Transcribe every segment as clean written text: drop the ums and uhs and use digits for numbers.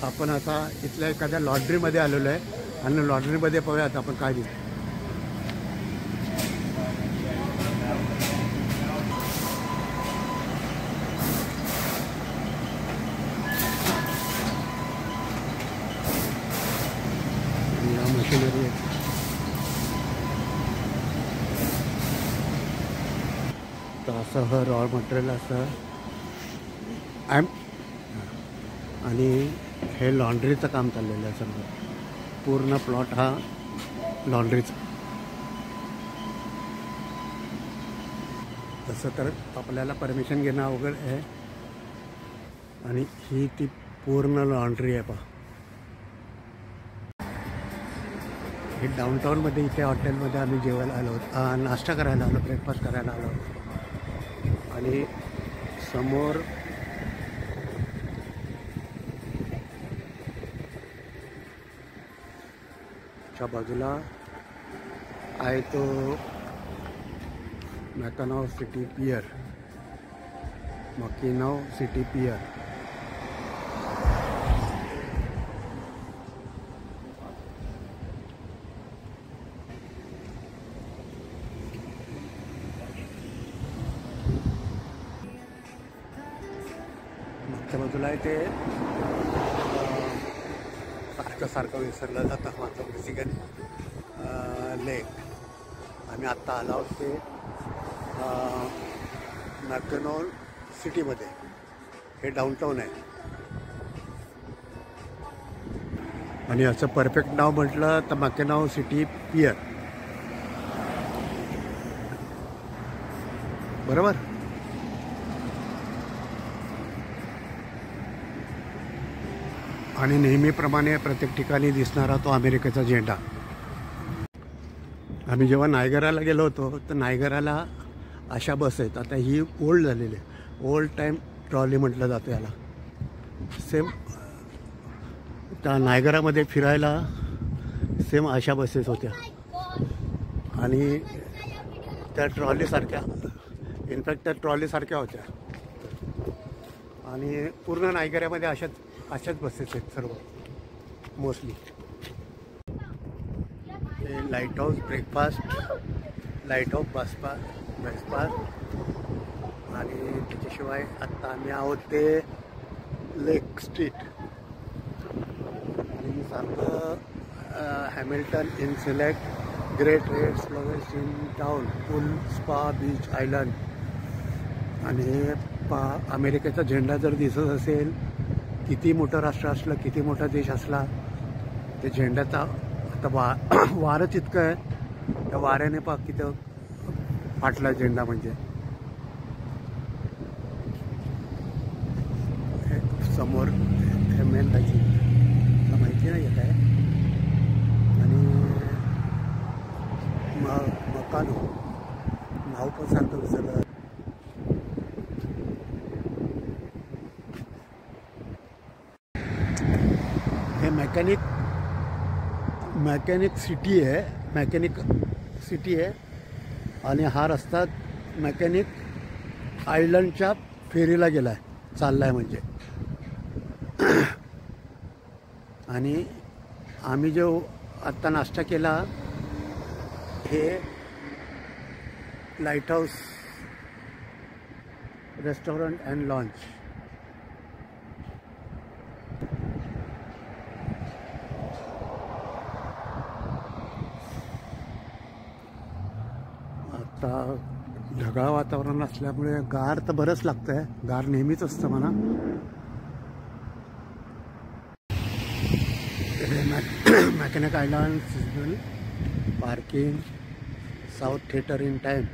आपण आता इथल्या एखाद्या लॉन्ड्रीमध्ये आलेलो आहे आणि लॉन्ड्रीमध्ये पाहूयात आपण काय दिसतं. या मशिनरी आहे. तर असं हे रॉ मटेरियल असं आणि हे लॉन्ड्रीचं काम चाललेलं आहे सर्व. पूर्ण प्लॉट हा लॉन्ड्रीचा. तसं तर आपल्याला परमिशन घेणं अवघड आहे. आणि ही ती पूर्ण लॉन्ड्री आहे पहा. हे डाऊनटाऊनमध्ये इथे हॉटेलमध्ये आम्ही जेवायला आलो होतो, नाश्ता करायला आलो, ब्रेकफास्ट करायला आलो. आणि समोर च्या बाजूला आहे तो मॅकॅनो सिटी पियर. मॅकॅनो सिटी पियर. मागच्या बाजूला आहे ते सारखं विसरलं जातं माझं बेसिकली लेक. आम्ही आत्ता आलो आहोत ते मॅकॅनो सिटीमध्ये. हे डाऊनटाऊन आहे. आणि असं परफेक्ट नाव म्हटलं तर मॅकॅनो सिटी पियर, बरोबर. आणि नेहमीप्रमाणे प्रत्येक ठिकाणी दिसणारा तो अमेरिकेचा झेंडा. आम्ही जेव्हा नायगराला गेलो होतो तर नायगराला अशा बस आहेत. आता ही ओल्ड झालेली आहे. ओल्ड टाईम ट्रॉली म्हटलं जातं याला. सेम त्या नायगरामध्ये फिरायला सेम अशा बसेस होत्या. आणि त्या ट्रॉलीसारख्या, इनफॅक्ट त्या ट्रॉलीसारख्या होत्या. आणि पूर्ण नायगरामध्ये अशाच बसेस आहेत सर्व मोस्टली. हे light house breakfast, light house bus pass. आणि त्याच्याशिवाय आत्ता आम्ही आहोत ते लेक स्ट्रीट. आणि सारखं Hamilton in select great red slowest in town pool spa beach island. आणि अमेरिकेचा झेंडा जर दिसत असेल, किती मोठं राष्ट्र असलं, किती मोठा देश असला, ते झेंड्याचा आता वारच इतकं आहे. त्या वाऱ्याने किती फाटला झेंडा. म्हणजे समोर मेन त्याची माहिती नाही येत आहे. आणि मकानो नाव पण सारखं विसरलं. हे मॅकॅनिक सिटी आहे. मॅकॅनिक सिटी आहे. आणि हा रस्ता मॅकॅनिक आयलंडच्या फेरीला गेला आहे, चालला आहे म्हणजे. आणि आम्ही जो आत्ता नाश्ता केला हे light house restaurant and launch. आता ढगाळ वातावरण असल्यामुळे गार तर बरंच लागतं आहे. गार नेहमीच असतं म्हणा. Mechanic island, seasonal parking, south theatre in time.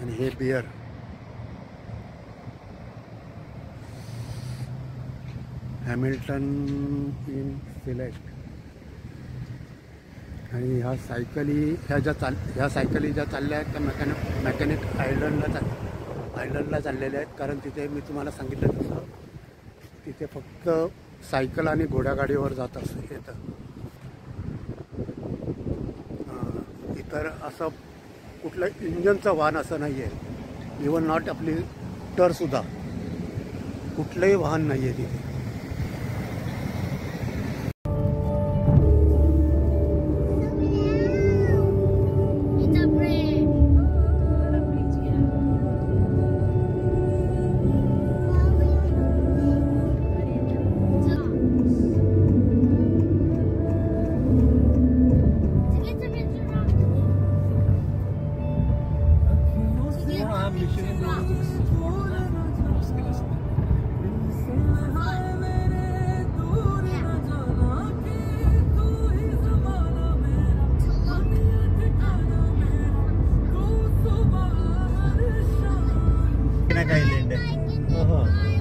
आणि हे बियर. Hamilton in select. आणि ह्या सायकली ज्या चालल्या आहेत त्या मॅकॅनिक आयलंडला चाललेल्या आहेत. कारण तिथे मी तुम्हाला सांगितलं तसं तिथे फक्त सायकल आणि घोड्यागाडीवर जात येतं. इतर असं कुठलं इंजनचं वाहन असं नाही आहे. इवन नॉट आपली टरसुद्धा कुठलंही वाहन नाही आहे तिथे.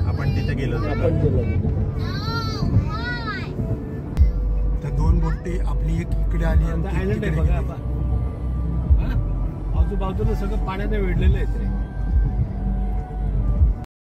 आपण तिथे गेलो होतो. आपण गेलो. तर 2 बोटी, आपली एक इकडे आली आणि ती आयलंड आहे तिकडे बघा गेली. आपण. आजूबाजूला सगळं पाण्याने वेढलेलं आहे ते.